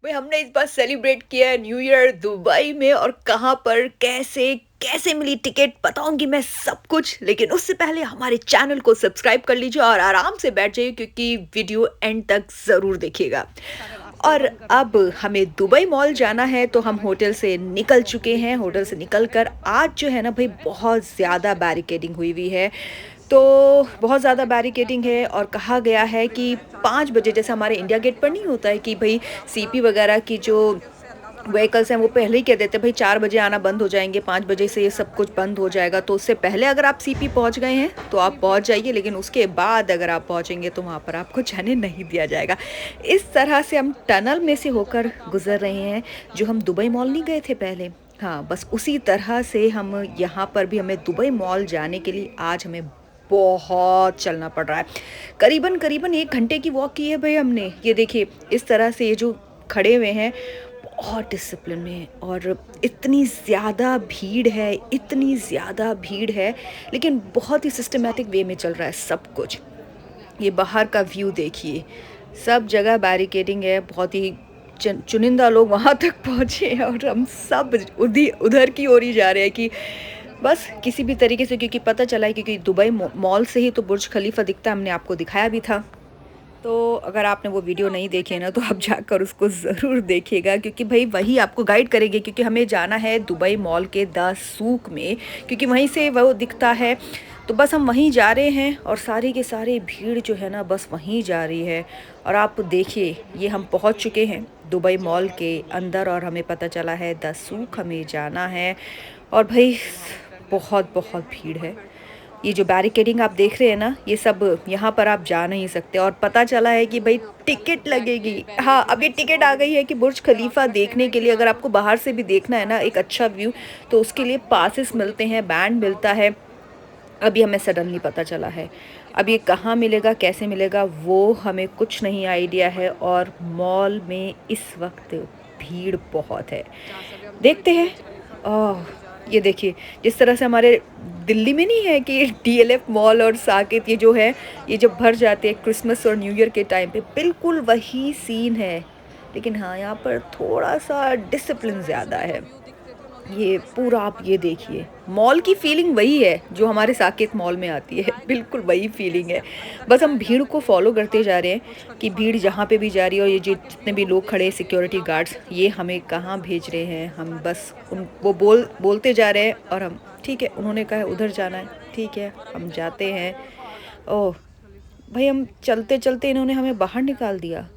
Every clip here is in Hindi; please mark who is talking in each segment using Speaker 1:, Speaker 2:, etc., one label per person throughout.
Speaker 1: भाई हमने इस बार सेलिब्रेट किया है न्यू ईयर दुबई में और कहाँ पर कैसे कैसे मिली टिकट बताऊंगी मैं सब कुछ। लेकिन उससे पहले हमारे चैनल को सब्सक्राइब कर लीजिए और आराम से बैठ जाइए क्योंकि वीडियो एंड तक ज़रूर देखिएगा। और अब हमें दुबई मॉल जाना है तो हम होटल से निकल चुके हैं। होटल से निकल कर आज जो है ना भाई बहुत ज़्यादा बैरिकेडिंग हुई हुई है। तो बहुत ज़्यादा बैरिकेडिंग है और कहा गया है कि 5 बजे जैसे हमारे इंडिया गेट पर नहीं होता है कि भई सीपी वगैरह की जो व्हीकल्स हैं वो पहले ही कह देते हैं भई 4 बजे आना बंद हो जाएँगे, 5 बजे से ये सब कुछ बंद हो जाएगा। तो उससे पहले अगर आप सीपी पहुँच गए हैं तो आप पहुँच जाइए, लेकिन उसके बाद अगर आप पहुँचेंगे तो वहाँ पर आपको जाने नहीं दिया जाएगा। इस तरह से हम टनल में से होकर गुज़र रहे हैं, जो हम दुबई मॉल नहीं गए थे पहले। हाँ, बस उसी तरह से हम यहाँ पर भी हमें दुबई मॉल जाने के लिए आज हमें बहुत चलना पड़ रहा है। करीबन 1 घंटे की वॉक की है भई हमने। ये देखिए इस तरह से ये जो खड़े हुए हैं बहुत डिसिप्लिन में, और इतनी ज़्यादा भीड़ है, लेकिन बहुत ही सिस्टमैटिक वे में चल रहा है सब कुछ। ये बाहर का व्यू देखिए, सब जगह बैरिकेडिंग है, बहुत ही चुनिंदा लोग वहाँ तक पहुँचे हैं और हम सब उधर की ओर ही जा रहे हैं कि बस किसी भी तरीके से, क्योंकि पता चला है क्योंकि दुबई मॉल से ही तो बुर्ज खलीफा दिखता है, हमने आपको दिखाया भी था। तो अगर आपने वो वीडियो नहीं देखी है ना तो आप जाकर उसको ज़रूर देखिएगा, क्योंकि भाई वही आपको गाइड करेंगे, क्योंकि हमें जाना है दुबई मॉल के द सूक में, क्योंकि वहीं से वो दिखता है। तो बस हम वहीं जा रहे हैं और सारी के सारी भीड़ जो है ना बस वहीं जा रही है। और आप देखिए ये हम पहुंच चुके हैं दुबई मॉल के अंदर और हमें पता चला है द सूक हमें जाना है। और भाई बहुत बहुत भीड़ है। ये जो बैरिकेडिंग आप देख रहे हैं ना, ये सब यहाँ पर आप जा नहीं सकते। और पता चला है कि भाई टिकट लगेगी। हाँ, अब ये टिकट आ गई है कि बुर्ज खलीफा देखने के लिए अगर आपको बाहर से भी देखना है ना एक अच्छा व्यू, तो उसके लिए पासेस मिलते हैं, बैंड मिलता है। अभी हमें सडनली पता चला है। अब ये कहाँ मिलेगा, कैसे मिलेगा, वो हमें कुछ नहीं आइडिया है। और मॉल में इस वक्त भीड़ बहुत है। देखते हैं। ओह! ये देखिए, जिस तरह से हमारे दिल्ली में नहीं है कि डीएलएफ मॉल और साकेत ये जो है, ये जब भर जाते हैं क्रिसमस और न्यू ईयर के टाइम पे, बिल्कुल वही सीन है। लेकिन हाँ, यहाँ पर थोड़ा-सा डिसिप्लिन ज़्यादा है। ये पूरा आप ये देखिए, मॉल की फीलिंग वही है जो हमारे साकेत मॉल में आती है, बिल्कुल वही फीलिंग है। बस हम भीड़ को फ़ॉलो करते जा रहे हैं कि भीड़ जहाँ पे भी जा रही है और ये जितने भी लोग खड़े हैं सिक्योरिटी गार्ड्स, ये हमें कहाँ भेज रहे हैं। हम बस उन वो बोलते जा रहे हैं और हम ठीक है, उन्होंने कहा है उधर जाना है, ठीक है, हम जाते हैं। ओह! भई हम चलते-चलते इन्होंने हमें बाहर निकाल दिया।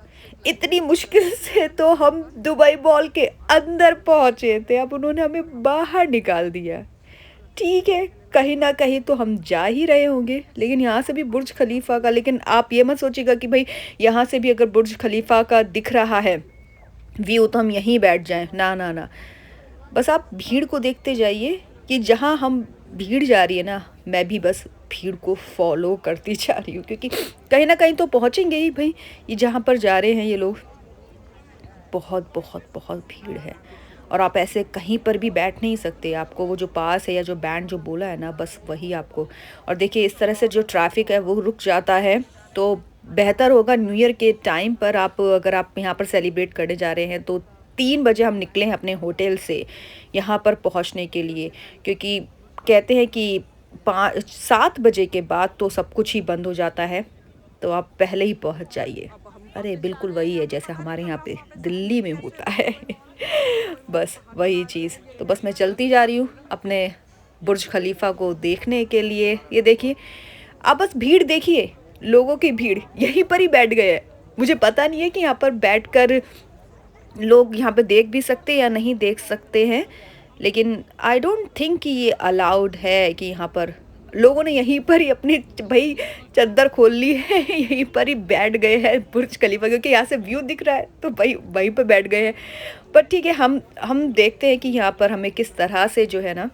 Speaker 1: इतनी मुश्किल से तो हम दुबई मॉल के अंदर पहुँचे थे, अब उन्होंने हमें बाहर निकाल दिया। ठीक है, कहीं न कहीं तो हम जा ही रहे होंगे, लेकिन यहाँ से भी बुर्ज खलीफ़ा का, लेकिन आप ये मत सोचिएगा कि भई यहाँ से भी अगर बुर्ज खलीफ़ा का दिख रहा है व्यू तो हम यहीं बैठ जाएँ, ना, ना, ना। बस आप भीड़ को देखते जाइए कि जहाँ हम भीड़ जा रही है ना, मैं भी बस भीड़ को फ़ॉलो करती जा रही हूँ, क्योंकि कहीं न कहीं तो पहुँचेंगे ही भई। ये जहाँ पर जा रहे हैं ये लोग, बहुत, बहुत, बहुत भीड़ है। और आप ऐसे कहीं पर भी बैठ नहीं सकते। आपको वो जो पास है या जो बैंड जो बोला है ना, बस वही आपको। और देखिए इस तरह से जो ट्रैफ़िक है वो रुक जाता है, तो बेहतर होगा न्यू ईयर के टाइम पर आप अगर आप यहाँ पर सेलिब्रेट करने जा रहे हैं तो 3 बजे हम निकले हैं अपने होटल से यहाँ पर पहुँचने के लिए। क्योंकि कहते हैं कि 7 बजे के बाद तो सब कुछ ही बंद हो जाता है, तो आप पहले ही पहुँच जाइए। अरे बिल्कुल वही है जैसे हमारे यहाँ पे दिल्ली में होता है। बस वही चीज़। तो बस मैं चलती जा रही हूँ अपने बुर्ज खलीफा को देखने के लिए। ये देखिए, आप बस भीड़ देखिए, लोगों की भीड़ यहीं पर ही बैठ गए हैं। मुझे पता नहीं है कि यहाँ पर बैठकर लोग यहाँ पे देख भी सकते हैं या नहीं देख सकते हैं, लेकिन आई डोंट थिंक कि ये अलाउड है कि यहाँ पर लोगों ने यहीं पर ही अपनी भाई चद्दर खोल ली है। यहीं पर ही बैठ गए हैं बुर्ज खलीफा, क्योंकि यहाँ से व्यू दिख रहा है तो भाई वहीं पर बैठ गए हैं। पर ठीक है, हम देखते हैं कि यहाँ पर हमें किस तरह से जो है ना,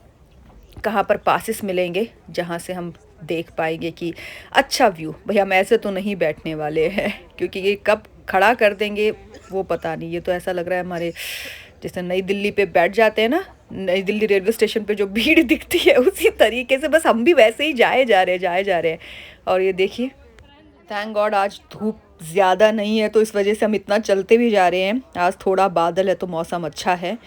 Speaker 1: कहाँ पर पासेस मिलेंगे जहाँ से हम देख पाएंगे कि अच्छा व्यू। भई हम ऐसे तो नहीं बैठने वाले हैं, क्योंकि ये कब खड़ा कर देंगे वो पता नहीं। ये तो ऐसा लग रहा है हमारे जैसे नई दिल्ली पे बैठ जाते हैं ना, नई दिल्ली रेलवे स्टेशन पे जो भीड़ दिखती है उसी तरीके से बस हम भी वैसे ही जाए जा रहे हैं। और ये देखिए, थैंक गॉड आज धूप ज़्यादा नहीं है, तो इस वजह से हम इतना चलते भी जा रहे हैं। आज थोड़ा बादल है तो मौसम अच्छा है।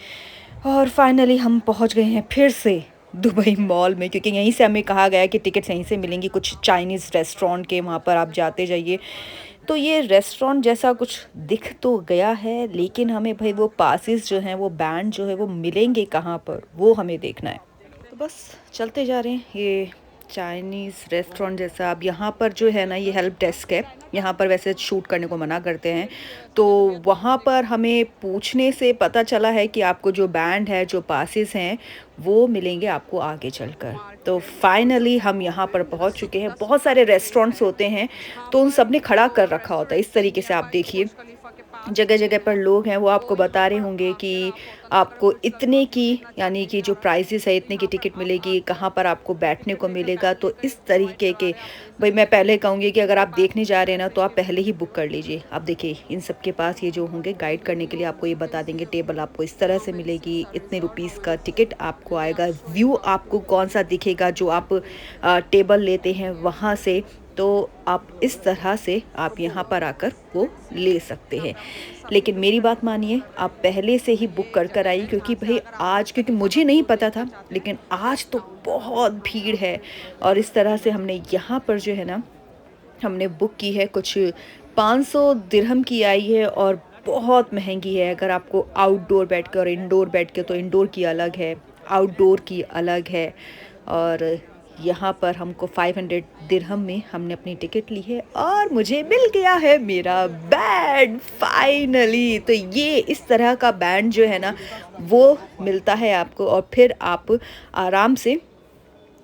Speaker 1: और फाइनली हम पहुंच गए हैं फिर से दुबई मॉल में, क्योंकि यहीं से हमें कहा गया है कि टिकट्स यहीं से मिलेंगी, कुछ चाइनीज़ रेस्टोरेंट के, वहाँ पर आप जाते जाइए। तो ये रेस्टोरेंट जैसा कुछ दिख तो गया है, लेकिन हमें भाई वो पासेस जो हैं, वो बैंड जो है वो मिलेंगे कहाँ पर, वो हमें देखना है। तो बस चलते जा रहे हैं। ये चाइनीज़ रेस्टोरेंट जैसा, अब यहाँ पर जो है ना, ये हेल्प डेस्क है। यहाँ पर वैसे शूट करने को मना करते हैं, तो वहाँ पर हमें पूछने से पता चला है कि आपको जो बैंड है, जो पासेस हैं, वो मिलेंगे आपको आगे चलकर। तो फाइनली हम यहाँ पर पहुँच चुके हैं। बहुत सारे रेस्टोरेंट्स होते हैं, तो उन सब ने खड़ा कर रखा होता है इस तरीके से। आप देखिए, जगह जगह पर लोग हैं, वो आपको बता रहे होंगे कि आपको इतने की, यानी कि जो प्राइसेस है, इतने की टिकट मिलेगी, कहाँ पर आपको बैठने को मिलेगा। तो इस तरीके के, भाई मैं पहले कहूँगी कि अगर आप देखने जा रहे हैं ना, तो आप पहले ही बुक कर लीजिए। आप देखिए, इन सब के पास ये जो होंगे गाइड करने के लिए, आपको ये बता देंगे टेबल आपको इस तरह से मिलेगी, इतने रुपीस का टिकट आपको आएगा, व्यू आपको कौन सा दिखेगा जो आप टेबल लेते हैं वहाँ से। तो आप इस तरह से आप यहाँ पर आकर वो ले सकते हैं। लेकिन मेरी बात मानिए, आप पहले से ही बुक कर आइए, क्योंकि भाई आज, क्योंकि मुझे नहीं पता था, लेकिन आज तो बहुत भीड़ है। और इस तरह से हमने यहाँ पर जो है ना, हमने बुक की है, कुछ 500 दिरहम की आई है, और बहुत महंगी है। अगर आपको आउटडोर बैठ के और इंडोर बैठ के, तो इंडोर की अलग है, आउटडोर की अलग है। और यहाँ पर हमको 500 दिरहम में हमने अपनी टिकट ली है, और मुझे मिल गया है मेरा बैंड फाइनली। तो ये इस तरह का बैंड जो है ना, वो मिलता है आपको, और फिर आप आराम से,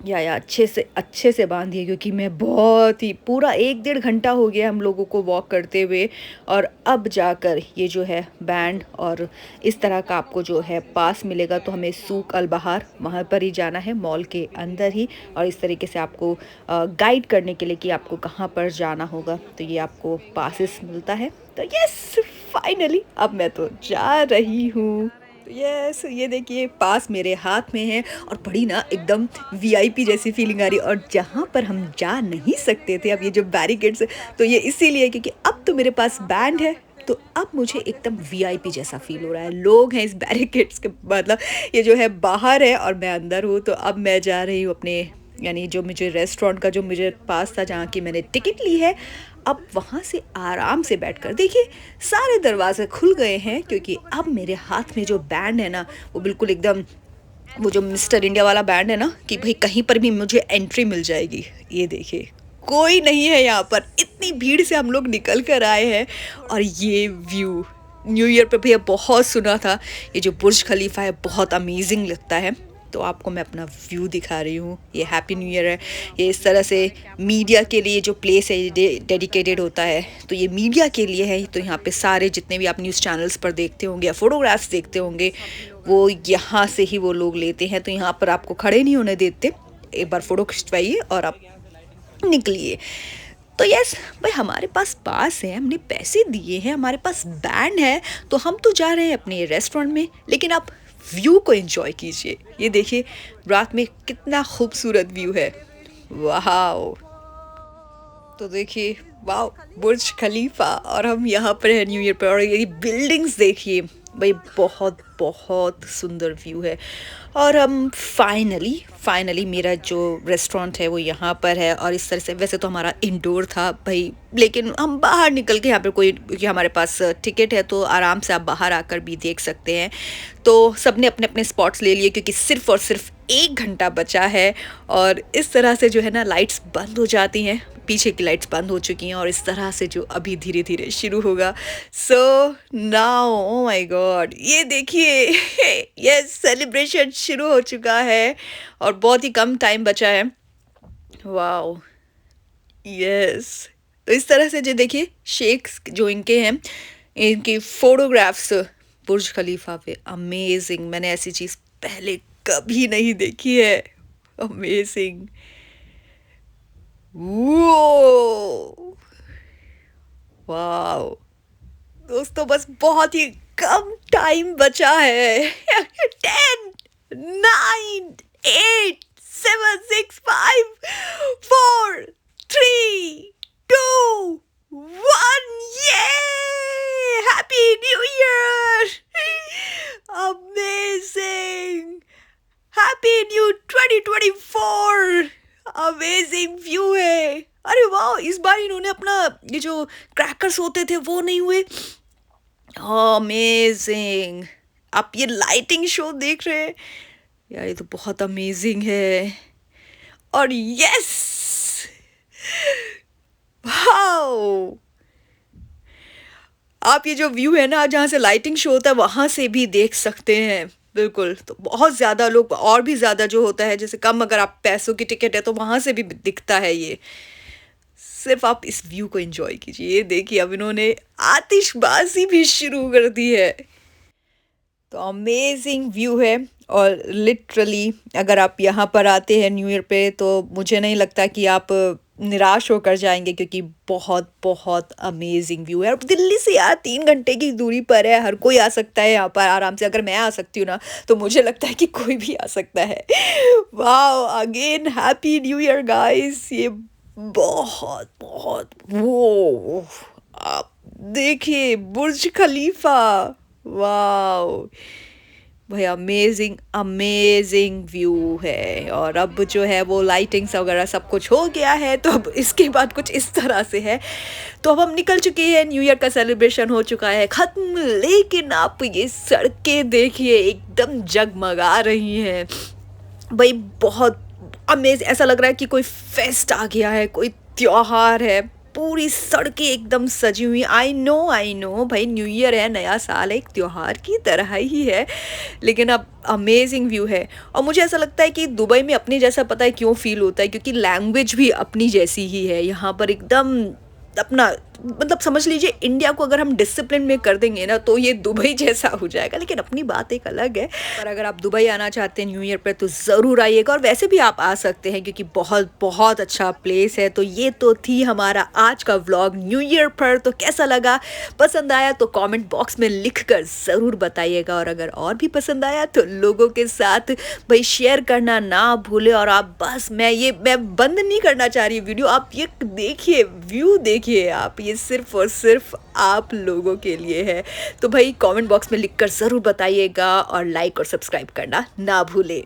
Speaker 1: या अच्छे से बांधिए, क्योंकि मैं बहुत ही, पूरा 1 डेढ़ घंटा हो गया हम लोगों को वॉक करते हुए, और अब जाकर ये जो है बैंड और इस तरह का आपको जो है पास मिलेगा। तो हमें सूक अल बहार, वहाँ पर ही जाना है, मॉल के अंदर ही, और इस तरीके से आपको गाइड करने के लिए कि आपको कहाँ पर जाना होगा। तो ये आपको पासिस मिलता है। तो यस, फाइनली अब मैं तो जा रही हूँ। यस, ये देखिए पास मेरे हाथ में है, और बड़ी ना एकदम वीआईपी जैसी फीलिंग आ रही है। और जहाँ पर हम जा नहीं सकते थे, अब ये जो बैरिकेड्स है, तो ये इसीलिए क्योंकि अब तो मेरे पास बैंड है, तो अब मुझे एकदम वीआईपी जैसा फील हो रहा है। लोग हैं इस बैरिकेड्स के, मतलब ये जो है बाहर है और मैं अंदर हूँ। तो अब मैं जा रही हूँ अपने, यानी जो मुझे रेस्टोरेंट का जो मुझे पास था, जहाँ की मैंने टिकट ली है, अब वहाँ से आराम से बैठकर, देखिए सारे दरवाजे खुल गए हैं, क्योंकि अब मेरे हाथ में जो बैंड है ना, वो बिल्कुल एकदम, वो जो मिस्टर इंडिया वाला बैंड है ना, कि भाई कहीं पर भी मुझे एंट्री मिल जाएगी। ये देखिए, कोई नहीं है यहाँ पर, इतनी भीड़ से हम लोग निकल कर आए हैं। और ये व्यू, न्यू ईयर पे भी ये बहुत सुना था, ये जो बुर्ज खलीफा है बहुत अमेजिंग लगता है। तो आपको मैं अपना व्यू दिखा रही हूँ। ये हैप्पी न्यू ईयर है। ये इस तरह से मीडिया के लिए जो प्लेस है, ये डेडिकेटेड होता है, तो ये मीडिया के लिए है। तो यहाँ पे सारे जितने भी आप न्यूज़ चैनल्स पर देखते होंगे या फोटोग्राफ्स देखते होंगे, वो यहाँ से ही वो लोग लेते हैं। तो यहाँ पर आपको खड़े नहीं होने देते, एक बार फ़ोटो खिंचवाइए और आप निकलिए। तो यस भाई, हमारे पास है, हमने पैसे दिए हैं, हमारे पास बैंड है, तो हम तो जा रहे हैं अपने रेस्टोरेंट में, लेकिन आप व्यू को एंजॉय कीजिए। ये देखिए रात में कितना खूबसूरत व्यू है। वाह, तो देखिए, वाह, बुर्ज खलीफा, और हम यहाँ पर हैं न्यू ईयर पर, और ये बिल्डिंग्स देखिए भाई, बहुत बहुत सुंदर व्यू है। और हम फाइनली मेरा जो रेस्टोरेंट है वो यहाँ पर है। और इस तरह से, वैसे तो हमारा इंडोर था भाई, लेकिन हम बाहर निकल के, यहाँ पर कोई, क्योंकि हमारे पास टिकट है, तो आराम से आप बाहर आकर भी देख सकते हैं। तो सबने अपने अपने स्पॉट्स ले लिए, क्योंकि सिर्फ और सिर्फ 1 घंटा बचा है। और इस तरह से जो है ना, लाइट्स बंद हो जाती हैं, पीछे की लाइट्स बंद हो चुकी हैं, और इस तरह से जो अभी धीरे धीरे शुरू होगा। So now, oh my God, ये देखिए ये सेलिब्रेशन शुरू हो चुका है, और बहुत ही कम टाइम बचा है। Wow, yes. तो इस तरह से जो देखिए शेख्स जो इनके हैं, इनकी फोटोग्राफ्स बुर्ज खलीफा पे, अमेजिंग। मैंने ऐसी चीज़ पहले कभी नहीं देखी है। अमेजिंग। वो, वाओ दोस्तों, बस बहुत ही कम टाइम बचा है। 10, 9, 8, 7, 6, 5, 4, 3, 2, One! Yay! Happy New Year! Amazing! Happy New 2024! Amazing view है। अरे वाह, इस बार इन्होंने अपना ये जो क्रैकर्स होते थे वो नहीं हुए। अमेजिंग। आप ये लाइटिंग शो देख रहे हैं यार, ये तो बहुत अमेजिंग है। और यस, वाओ, आप ये जो व्यू है ना जहाँ से लाइटिंग शो होता है वहां से भी देख सकते हैं। बिल्कुल, तो बहुत ज़्यादा लोग और भी ज़्यादा जो होता है, जैसे कम अगर आप पैसों की टिकट है तो वहां से भी दिखता है ये। सिर्फ आप इस व्यू को एंजॉय कीजिए। ये देखिए, अब इन्होंने आतिशबाजी भी शुरू कर दी है। तो अमेजिंग व्यू है। और लिटरली अगर आप यहाँ पर आते हैं न्यू ईयर पे तो मुझे नहीं लगता कि आप निराश होकर जाएंगे, क्योंकि बहुत बहुत अमेजिंग व्यू है। और दिल्ली से यार 3 घंटे की दूरी पर है, हर कोई आ सकता है यहाँ पर आराम से। अगर मैं आ सकती हूँ ना तो मुझे लगता है कि कोई भी आ सकता है। Wow, again happy new year guys. ये बहुत बहुत वो, आप देखिए बुर्ज खलीफा। वाओ भाई, अमेजिंग अमेजिंग व्यू है। और अब जो है वो लाइटिंग्स वगैरह सब कुछ हो गया है, तो अब इसके बाद कुछ इस तरह से है। तो अब हम निकल चुके हैं, न्यू ईयर का सेलिब्रेशन हो चुका है ख़त्म। लेकिन आप ये सड़कें देखिए, एकदम जगमगा रही हैं भाई। बहुत अमेज, ऐसा लग रहा है कि कोई फेस्ट आ गया है, कोई त्योहार है। पूरी सड़कें एकदम सजी हुई। आई नो भाई, न्यू ईयर है, नया साल है, एक त्योहार की तरह ही है। लेकिन अब अमेजिंग व्यू है। और मुझे ऐसा लगता है कि दुबई में अपने जैसा, पता है क्यों फील होता है? क्योंकि लैंग्वेज भी अपनी जैसी ही है यहाँ पर, एकदम अपना, मतलब समझ लीजिए इंडिया को अगर हम डिसिप्लिन में कर देंगे ना तो ये दुबई जैसा हो जाएगा। लेकिन अपनी बात एक अलग है। पर अगर आप दुबई आना चाहते हैं न्यू ईयर पर तो ज़रूर आइएगा। और वैसे भी आप आ सकते हैं क्योंकि बहुत बहुत अच्छा प्लेस है। तो ये तो थी हमारा आज का व्लॉग न्यू ईयर पर। तो कैसा लगा, पसंद आया तो कमेंट बॉक्स में लिख कर ज़रूर बताइएगा। और अगर और भी पसंद आया तो लोगों के साथ भाई शेयर करना ना भूले। और आप बस, मैं बंद नहीं करना चाह रही वीडियो। आप ये देखिए, व्यू देखिए आप, ये सिर्फ और सिर्फ आप लोगों के लिए है। तो भाई कमेंट बॉक्स में लिखकर ज़रूर बताइएगा और लाइक और सब्सक्राइब करना ना भूले।